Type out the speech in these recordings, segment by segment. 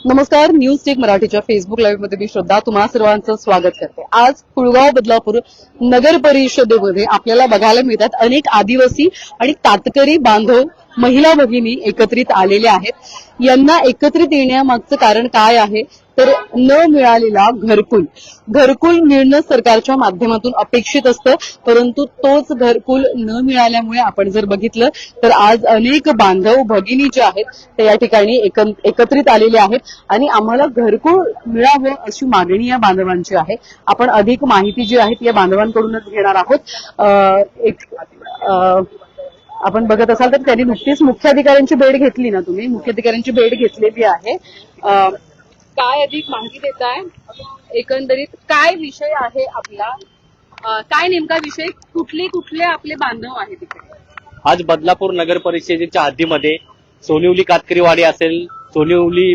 नमस्कार, news take मराठीच्या Facebook live मध्ये मी श्रद्धा तुम्हा सर्वांचं स्वागत करते। आज कुळगाव बदलापूर नगर परिषदेमध्ये आपल्याला बघायला मिळतात अनेक आदिवासी आणि तातकरी बांधव महिला भगिनी एकत्रित आलेल्या आहेत। यांना एकत्रित येण्यामागचं कारण काय आहे तर न मिळालेला घरकुल मिळणं सरकारच्या माध्यमातून अपेक्षित असतं, परंतु तोच घरकुल न मिळाल्यामुळे आपण जर बघितलं तर आज अनेक बांधव भगिनी जे आहेत ते या ठिकाणी एकत्रित आलेले आहेत आणि आम्हाला घरकुल मिळावं अशी मागणी या बांधवांची आहे। आपण अधिक माहिती जी आहे ती या बांधवांकडूनच घेणार आहोत। आपण बघत असाल तर त्यांनी नुकतीच मुख्याधिकाऱ्यांची भेट घेतली ना, तुम्ही मुख्याधिकाऱ्यांची भेट घेतलेली आहे। काय अधिक माहिती देताय, एकंदरीत काय विषय आहे आपला, काय नेमका विषय, कुठले आपले बांधव आहेत तिकडे? आज बदलापूर नगर परिषदेच्या हद्दीमध्ये सोनिवली कातकरी वाडी असेल, सोनिवली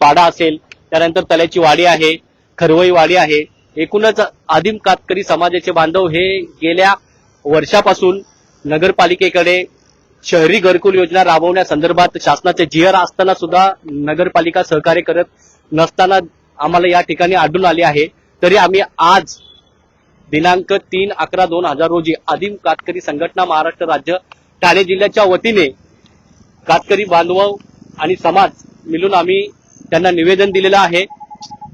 पाडा असेल, त्यानंतर तल्याची वाडी आहे, खरवई वाडी आहे। एकूणच आदिम कातकरी समाजाचे बांधव हे गेल्या वर्षापासून नगरपालिकेकडे शहरी घरकुल योजना राबवण्यासंदर्भात शासनाचे जीआर असताना सुद्धा नगरपालिका सहकार्य करत नसताना आम्हाला या ठिकाणी आढळून आले आहे। तरी आम्ही आज दिनांक 3/11/2000 रोजी आदिम कातकरी संघटना महाराष्ट्र राज्य ठाणे जिल्ह्याच्या वतीने कातकरी बांधव आणि समाज मिळून आम्ही त्यांना निवेदन दिलेलं आहे।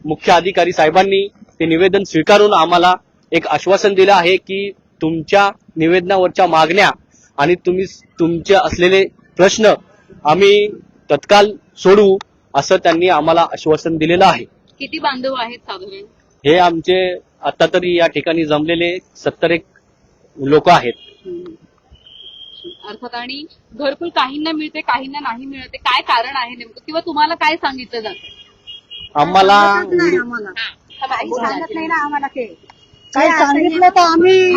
मुख्य अधिकारी साहेबांनी ते निवेदन स्वीकारून आम्हाला एक आश्वासन दिलं आहे की तुमच्या निवेदनावरच्या मागण्या आणि तुमचे असलेले प्रश्न आम्ही तत्काल सोडवू असं त्यांनी आम्हाला आश्वासन दिलेलं आहे। किती बांधव आहेत साधारण? हे आमचे आता तरी या ठिकाणी जमलेले 70 लोक आहेत। अर्थात, आणि घरकुल काहींना मिळते काहींना नाही मिळते, काय कारण आहे नेमकं, किंवा तुम्हाला काय सांगितलं जातं? आम्हाला सांगत नाही ना आम्हाला ते काही सांगितलं तर आम्ही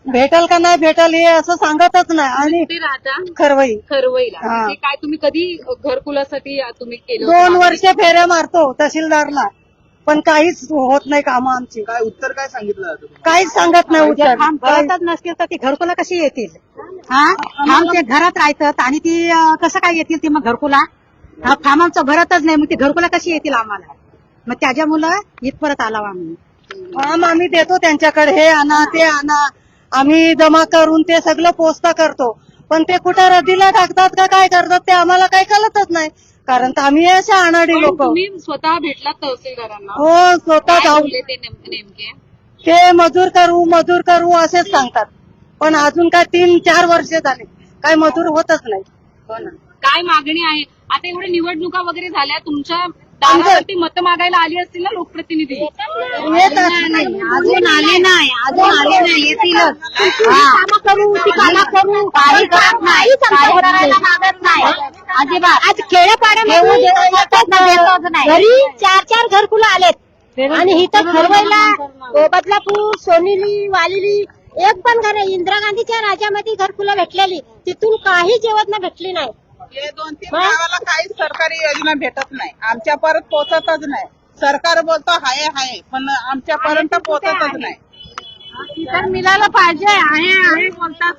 भेटल का नाही भेटल हे असं सांगतच नाही। आणि ते राहता खरवईला ते काय तुम्ही कधी घरकुलासाठी तुम्ही केलं? 2 वर्ष फेऱ्या मारतो तहसीलदारला, पण काहीच होत नाही कामं आमची। काय उत्तर काय सांगितलं? काहीच सांगत नाही उत्तर। करतच नसतील तर ती घरकुला कशी येतील? आमच्या घरात राहतात आणि ती कसं काय येतील ती मग घरकुला? फार्म आमचं भरतच नाही, मग ती घरकुला कशी येतील आम्हाला? मग त्याच्यामुळं इथपर्यंत आला आम्ही। फॉर्म आम्ही देतो त्यांच्याकडे, हे आणा ते आणा, आम्ही जमा करून ते सगळं पोचता करतो, पण ते कुठं रद्दीला टाकतात का काय करतात ते आम्हाला काही कळतच नाही, कारण आम्ही अशा अनाडी लोक। तुम्ही स्वतः भेटलात तहसीलदारांना? हो, स्वतः काय जाऊन बोलले ते नेमके? ते मजूर करू असेच सांगतात, पण अजून काय 3-4 वर्ष झाले काय मजूर होतच नाही। हो ना, काय मागणी आहे? आता एवढ्या निवडणुका वगैरे झाल्या, तुमच्या दारावरती मतं मागायला आली असतील ना लोकप्रतिनिधी? अजून आले नाही येतीलच। कामं करू ती कामं करू, काही करत नाही, करायला मागत नाही अजिबात। आज खेड्यापाड्यामध्ये घरी 4-4 घरकुलं आलेत आणि इथं खरवईला बदलापूर सोनिली वालिली एक पण घर, इंदिरा गांधीच्या राज्यामध्ये घरकुलं भेटलेली, तिथून काही जेवण भेटली नाही। हे 2-3 गावाला काहीच सरकारी योजना भेटत नाही, आमच्यापर्यंत पोहोचतच नाही। सरकार बोलतो हाय पण आमच्यापर्यंत पोहोचतच नाही। तर मिळायला पाहिजे, आहे बोलतात,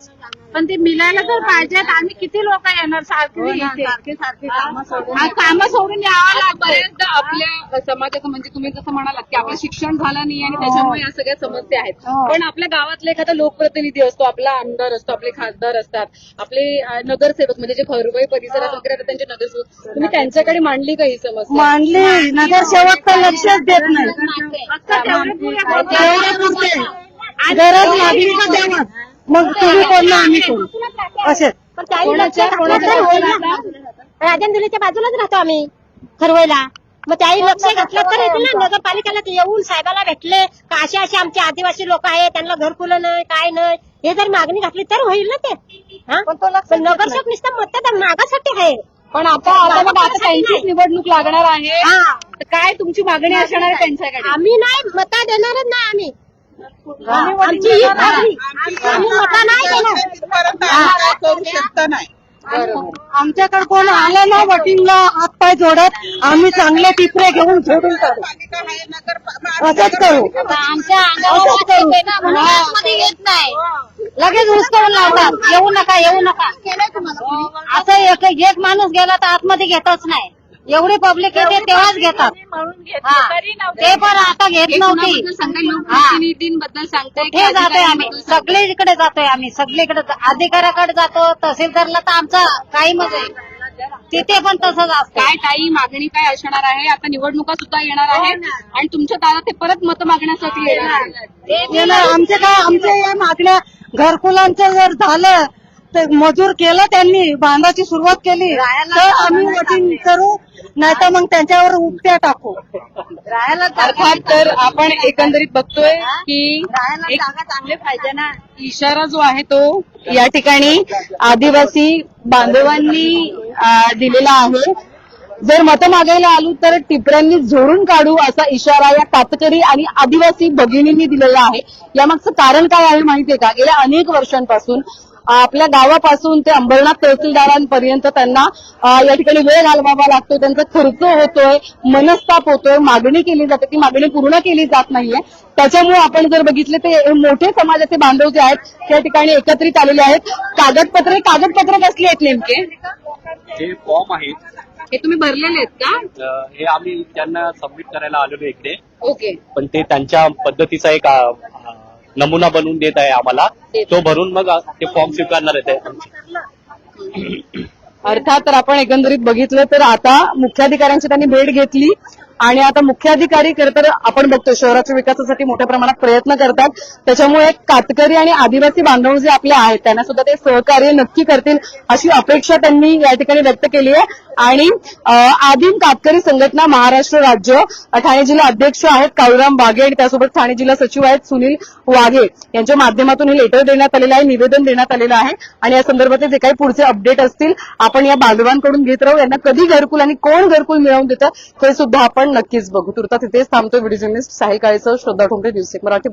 पण ते मिळायला तर पाहिजेत। आम्ही किती लोक येणार सारखे कामं सोडून यावं लागतं। आपल्या समाजाचं म्हणजे तुम्ही जसं म्हणालात की आपलं शिक्षण झालं नाही आणि त्याच्यामुळे या सगळ्या समस्या आहेत, पण आपल्या गावातला एखादा लोकप्रतिनिधी असतो, आपला आमदार असतो, आपले खासदार असतात, आपले नगरसेवक म्हणजे जे खरवई परिसरात वगैरे त्यांचे नगरसेवक, तुम्ही त्यांच्याकडे मांडली का ही समस्या? मांडली, नगरसेवक तर लक्षच देत नाही। गरज लागली तर तेव्हा मग तुम्ही कोण आम्ही कोण असे। राजनदिलीच्या बाजूलाच राहतो आम्ही खरवईला, मग त्याही लक्ष घेतलं तर येतील ना। नगरपालिकेला येऊन साहेबाला भेटले का असे आमचे आदिवासी लोक आहेत, त्यांना घरकुलं नाही काय नाही, हे जर मागणी घातली तर होईल ना ते। पण नगरसेवक नुसतं मतदान मागासाठी आहे। पण आता त्यांचीच निवडणूक लागणार आहे, तर काय तुमची मागणी असणार आहे त्यांच्याकडे? आम्ही नाही मता देणारच नाही आम्ही, आमची ही मागणी, आम्ही मता नाही देणार। तिथपर्यंत आम्ही काय करू शकत नाही। आमच्याकडे कोण आलं ना वोटिंगला हातपाय जोडत आम्ही चांगले टिपरे घेऊन झोडून काढू. पालिका आहे, नगर असंच करू. आमच्या अंगावर आतमध्ये येत नाही, लगेच हुसकावून लावतात, येऊ नका येऊ नका. असं एक माणूस गेला तर आतमध्ये घेतच नाही. एवढी पब्लिक येते तेव्हाच घेतात. हा. ते पण आता घेत नव्हती. लोकप्रतिनिधींबद्दल सांगताय की हे जातोय आम्ही, अधिकाऱ्यांबद्दल सगळीकडे जातोय आम्ही, सगळीकडे अधिकाऱ्याकडे जातो, तहसीलदारला तर आमचा काही म्हणजे तिथे पण तसंच असतं. काय ताई मागणी काय असणार आहे? आता निवडणुका सुद्धा येणार आहेत आणि तुमच्या दारात ते परत मत मागण्यासाठी येणार आहेत. आमच्या या मागण्या घरकुलांचं जर झालं तर मंजूर केलं त्यांनी, बांधाची सुरुवात केली तर आम्ही वोटिंग करू, नाही तर मग त्यांच्यावर उपट्या टाकू. अर्थात तर आपण एकंदरीत बघतोय की एक चांगले पाहिजे ना, इशारा जो आहे तो या ठिकाणी आदिवासी बांधवांनी दिलेला आहे. जर मतं मागायला आलो तर टिपऱ्यांनी झोडून काढू असा इशारा या कातकरी आणि आदिवासी भगिनींनी दिलेला आहे. यामागचं कारण काय आहे माहितीये का? गेल्या अनेक वर्षांपासून आपल्या गावापासून ते अंबरनाथ तहसीलदारांपर्यंत त्यांना या ठिकाणी वेळ घालवावा लागतो, त्यांचा खर्च होतोय, मनस्ताप होतोय, मागणी केली जाते, ती मागणी पूर्ण केली जात नाहीये. त्याच्यामुळे आपण जर बघितले ते मोठे समाजाचे बांधव जे आहेत त्या ठिकाणी एकत्रित आलेले आहेत. कागदपत्र कसली आहेत नेमके? जे फॉर्म आहेत हे तुम्ही भरलेले आहेत का? हे आम्ही त्यांना सबमिट करायला आलेलो इकडे, ओके. पण ते त्यांच्या पद्धतीचा एक नमुना बनवून देत आहे आम्हाला. तो भरून मग ते फॉर्म स्वीकारणार आहे. अर्थात तर आपण एकंदरीत बघितलं तर आता मुख्याधिकाऱ्यांची त्यांनी भेट घेतली आणि आता मुख्याधिकारी खरं तर आपण बघतो शहराच्या विकासासाठी मोठ्या प्रमाणात प्रयत्न करतात. त्याच्यामुळे कातकरी आणि आदिवासी बांधव जे आपले आहेत त्यांना सुद्धा ते सहकार्य नक्की करतील अशी अपेक्षा त्यांनी या ठिकाणी व्यक्त केली आहे. आणि आदिम कातकरी संघटना महाराष्ट्र राज्य ठाणे जिल्हा अध्यक्ष आहेत काळूराम वाघे आणि त्यासोबत ठाणे जिल्हा सचिव आहेत सुनील वाघे यांच्या माध्यमातून हे लेटर देण्यात आलेलं आहे, निवेदन देण्यात आलेलं आहे. आणि या संदर्भातले जे काही पुढचे अपडेट असतील आपण या बांधवांकडून घेत राहू. यांना कधी घरकुल आणि कोण घरकुल मिळवून देतं हे सुद्धा आपण नक्कीच बघू. तुर्तास इथेच थांबतोय. व्हिडिओ जर्नलिस्ट साहिल काळेसह श्रद्धा ठोंबरे, न्यूज 1 मराठी.